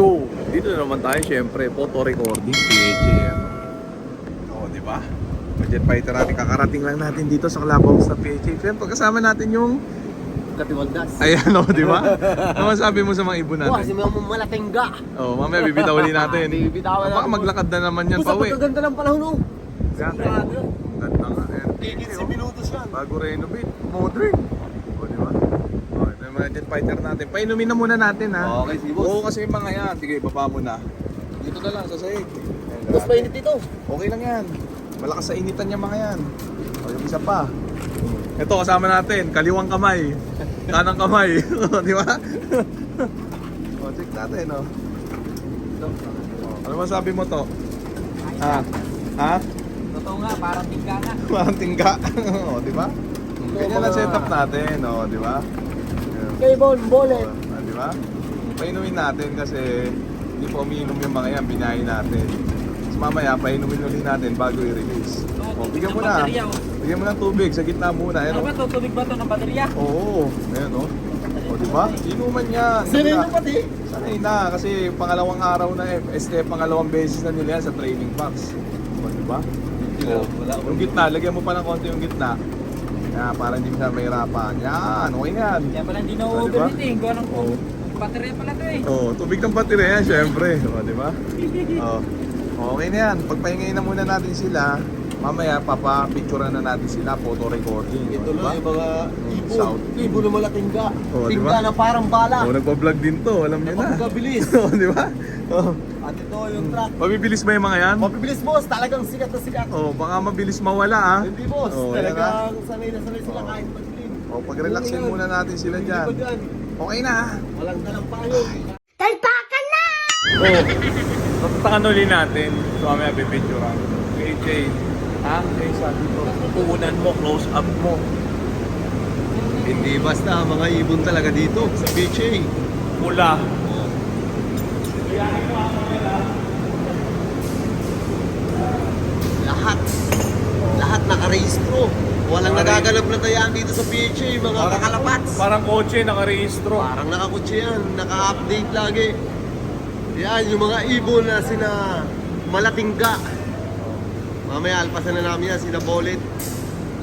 Yo! Dito na naman tayo, syempre, photo recording, PHA. Oo, di ba? Budget fighter natin, kakarating lang natin dito sa clubhouse sa PHA. Syempre, kasama natin yung... Katiwaldas. Ayan, o, di ba? Ano masabi mo sa mga ibon Wah, si natin? mga malatingga. Oo, mamaya bibitaw ulit natin. Bibitawan Baka natin. maglakad na naman yan, Pusa, pauwi. pagkaganda ng panahon, oh. Grabe. Ganda nga. Ayan, Tigit si PHA, minutos yan. bago renovate, modern. O, di ba? O, ito yung mga jet fighter natin. Painumin na muna natin, ha? Okay, si boss. Oo, kasi yung mga yan. Sige, baba mo na. Dito na lang, sa sahig. Mas mainit dito. Okay lang yan. Malakas sa initan niya mga yan. O, yung isa pa. Ito, kasama natin. Kaliwang kamay. Kanang kamay. Di ba? O, check natin, o. Ano masabi mo to? Ha? Ha? Totoo nga, parang tingga nga. Parang tingga. O, di ba? Ganyan ang setup natin, o, di ba? Kay Bon, bolet. O, di ba? Painumin natin kasi hindi po umiinom yung mga yan, binayin natin. Tapos mamaya, painumin ulit natin bago i-release. O, bigyan mo na. Bigyan mo ng tubig sa gitna muna. Ayan, Ano ba to? Tubig ba to ng baterya? Oo, ayan o. O, di ba? Inuman yan. Sanay na pati. Sanay na kasi pangalawang araw na pangalawang beses na nila yan sa training box. O, di ba? O, yung gitna, lagyan mo pa ng konti yung gitna. Yan, para hindi siya mahirapan. Yan, okay na yan. Kaya pala hindi na Ah, di ba? overheat eh. Gawa ng Oo. baterya pala to eh. Oh, tubig ng baterya yan, syempre. O, di ba? Oh. Okay na yan. Pagpahingayin na muna natin sila. Mamaya, papapicturean na natin sila, photo recording. Ito O, di ba? lang yung mga ibon. South. Ibon na malatingga. Oh, di Tingga ba? na parang bala. Oh, nagpa-vlog din to, alam niyo na. Napakabilis. Oh, di ba? Oh. At ito yung truck. Mabibilis ba yung mga yan? Mabibilis boss, talagang sikat na sikat. Oh, baka mabilis mawala ah. Hindi boss, Oh, yan, talagang sanay na sanay sila Oh. kahit magdilim. Oh, pag-relaxin Ano yan? muna natin sila Hindi dyan. pa dyan. Okay na. Walang dalang payo. Oh, natatakan ulit natin. So, mamaya pipicturean. KJ, ha? KJ, sabi ko, puunan mo, close up mo. Hindi basta, mga ibon talaga dito sa PHA. Mula. Lahat. Lahat nakarehistro. Walang nagaganap na tayaan dito sa PHA, mga kakalapats. Parang kotse, nakarehistro. Parang nakakutsi yan, naka-update lagi. Yan, yung mga ibon na sina Malatingga. Mamaya alpasan na namin yan, sina Bolet.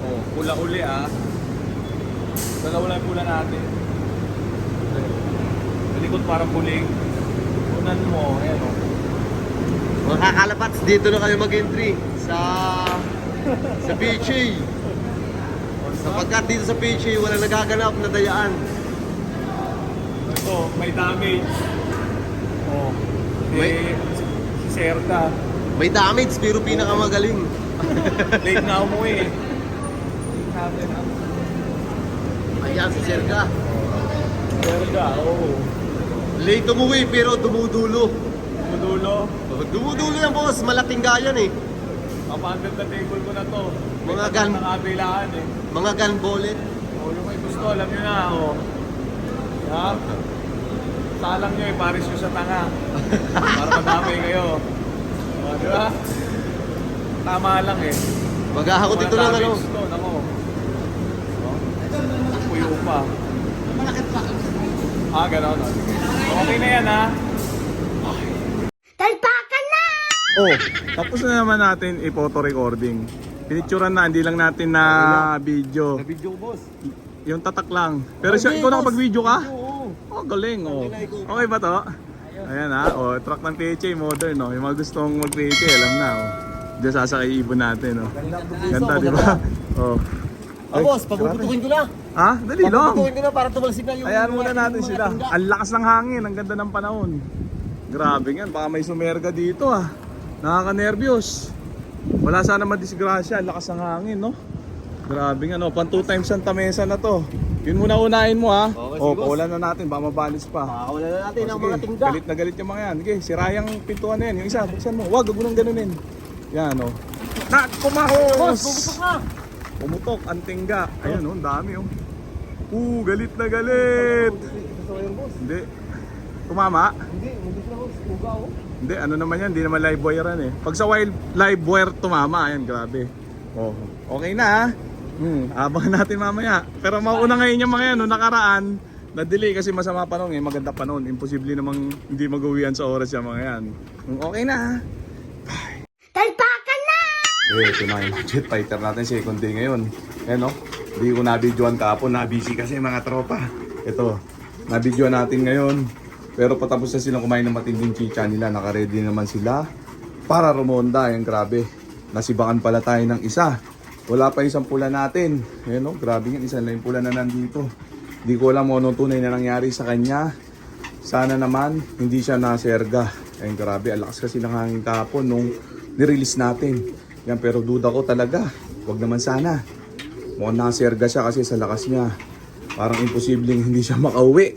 Oh, pula uli ah. Dalawa lang pula natin. Malikot parang buling. Punan mo, ayan o. Mga kakalapats, dito na kayo mag-entry sa PHA. Sapagkat dito sa PHA, walang nagaganap na dayaan. Ito, may damage. Oh, May- si Serta. May damage, pero pinakamagaling. Late na umuwi eh. Late natin ah. Ayan si Serga. Serta, oo. Late umuwi, pero dumudulo. Mudulo. Dumudulo yan boss, malatingga yan eh. Kapandad na table ko na to. May Mga tapat gan- na kabilaan eh. Mga gun bullet. Oh, yung may gusto, alam nyo na oh. Yeah. Salang nyo eh, paris nyo sa tanga. Para madami kayo. Oh, di ba? Tama lang eh. Maghahakot ito lang ano. Ito, nako. Oh. Puyo pa. Ah, gano'n. Oh. Sige. Okay na yan ha. Talpakan na! Oh, tapos na naman natin i-photo recording. Pinicturean na, hindi lang natin na video. Video boss. Yung tatak lang. Pero siya, Okay, ikaw boss. nakapag-video ka? Oo. Oh, galing oh. Okay ba to? Ayan ha, oh, truck ng PHA modern no. Yung mga gustong mag-PHA, alam na oh. Diyan sasakay ibon natin oh. Ganda, di ba? Oh. Ah boss, papuputukin ko na. Ha? Dali lang. Papuputukin ko na para tumalsik na yung... Ayan muna natin mga sila. tingga. Ang lakas ng hangin, ang ganda ng panahon. Grabe yan, baka may sumerga dito ah. Nakaka-nervyos. Wala sana madisgrasya, ang lakas ng hangin no. Grabe nga no, pan 2 times ang tamesa na to. Yun muna unahin mo ha. Okay, Oh, sige, boss. paulan na natin, baka mabalis pa. Pakakawalan na natin ang Sige, mga tingga. galit na galit yung mga yan. Sige, sirayang pintuan na yan. Yung isa, buksan mo. Huwag, huwag mo nang ganunin. Yan o. Na, Boss, kumahos! puputok na. Pumutok, ang tingga. Ayun o, ang dami o. Galit na galit. Gusto ko yun boss. Hindi. Tumama? Hindi, hindi na boss. Uga oh. Hindi, ano naman yan. Hindi naman live wire yan eh. Pag sa wild live wire tumama, ayan, grabe. Oh, okay na ha. Abangan natin mamaya. Pero mauna ngayon yung mga yan, no, nakaraan, Na-delay kasi masama panahon eh, maganda panahon. Imposible namang hindi mag-uwian sa oras yung mga yan. Okay na ha. Talpakan na! Ito na yung jet fighter natin, second day ngayon. Ayan no, hindi ko nabidyoan kahapon, na-busy kasi mga tropa. Ito, nabidyoan natin ngayon. Pero patapos na silang kumain ng matinding chicha nila, naka-ready naman sila para rumonda. Ayan, grabe. Nasibakan pala tayo ng isa. Wala pa isang pula natin. Ayan no, grabe yan, isa lang yung pula na nandito. Hindi ko alam kung anong tunay na nangyari sa kanya. Sana naman, hindi siya naserga. Ayan, grabe, alakas kasi ng hangin kahapon nung nirelease natin. Yan, pero duda ko talaga. Wag naman sana. Mukhang naserga siya kasi sa lakas niya. Parang imposibleng hindi siya makauwi.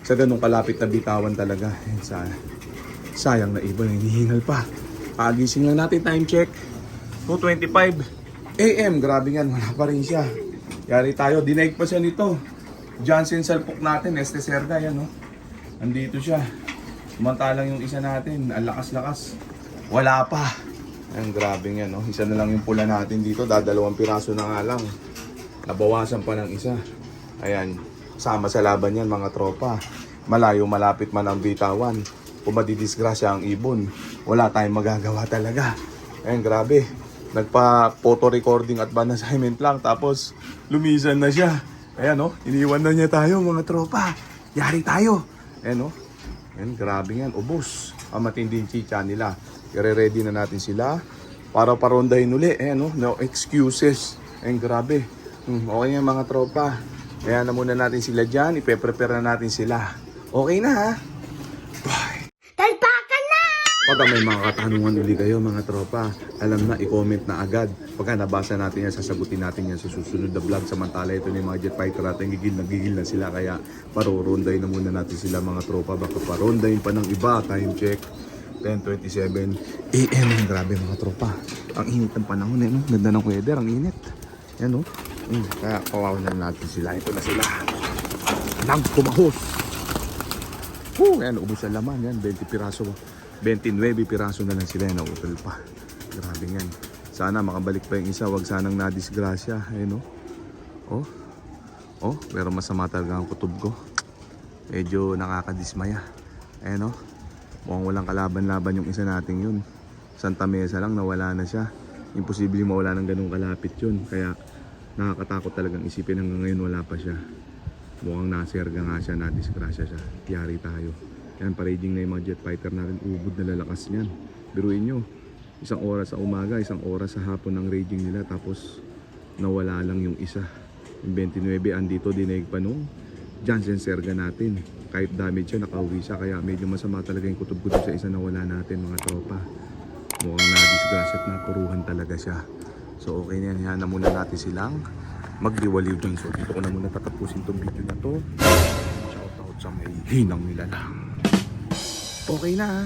Sa ganung kalapit na bitawan talaga. Ayan, sayang na ibon, hinihingal pa. Pagising lang natin, time check. 2:25 AM. Grabe yan, wala pa rin siya. Yari tayo, dinaig pa siya nito. Johnson salpok natin, este serga yan, no? Andito siya. Samantalang yung isa natin, ang lakas-lakas. Wala pa. Ang grabe yan, no? Isa na lang yung pula natin dito, dadalawang piraso na nga lang. Nabawasan pa ng isa. Ayan, sama sa laban yan mga tropa. Malayo, malapit man ang bitawan. Kung madidisgrasya ang ibon, wala tayong magagawa talaga. Ayan, grabe. Nagpa-photo recording at ban assignment lang, tapos lumisan na siya. Ayan, no? Iniwan na niya tayo mga tropa. Yari tayo. Ayan, no? Ayan, grabe yan. Ubus ang matinding chicha nila. I-ready na natin sila para parondahin uli. Ayan, no? No excuses. Ayan, grabe. Okay yan mga tropa. Kaya na muna natin sila dyan. Ipe-prepare na natin sila. Okay na ha? Bye! Talpakan na! Pagka may mga katanungan uli kayo mga tropa, alam na, i-comment na agad. Pagka nabasa natin yan, sasagutin natin yan sa susunod na vlog. Samantala ito ni mga jet fighter natin, gigil na sila. Kaya paruronday na muna natin sila mga tropa. Baka parondayin pa ng iba. Time check 10:27 AM. Grabe mga tropa. Ang init ng panahon eh, no? Ganda ng weather, ang init. Yan, no? Kaya kawawan na natin sila. Ito na sila. Nang kumahos. Yan, ubos ang laman. Yan, 20 piraso. 29 piraso na lang sila. Yan, naupil pa. Grabe yan. Sana makabalik pa yung isa. Wag sanang nadisgrasya. Ayan, no? Pero masama talaga ang kutob ko. Medyo nakakadismaya. Ayan, no? Mukhang walang kalaban-laban yung isa nating yun. Santa Mesa lang, nawala na siya. Imposible mawala ng ganung kalapit yun. Kaya nakakatakot talagang isipin, hanggang ngayon wala pa siya. Mukhang naserga nga siya, nadisgrasya siya. Yari tayo. Yan, paraging na yung mga jet fighter natin. Ubod na lalakas niyan. Biruin nyo, isang oras sa umaga, isang oras sa hapon ng raging nila. Tapos nawala lang yung isa. Yung 29 andito, dinaig pa nung Johnson serga natin. Kahit damage siya, nakauwi siya. Kaya medyo masama talaga yung kutob ko sa isa na wala natin mga tropa. Mukhang nadisgrasya at napuruhan talaga siya. So okay na yan, na muna natin silang magdiwaliw dyan. So dito ko na muna tatapusin itong video na to. Shoutout sa may hinang nila lang. Okay na ha.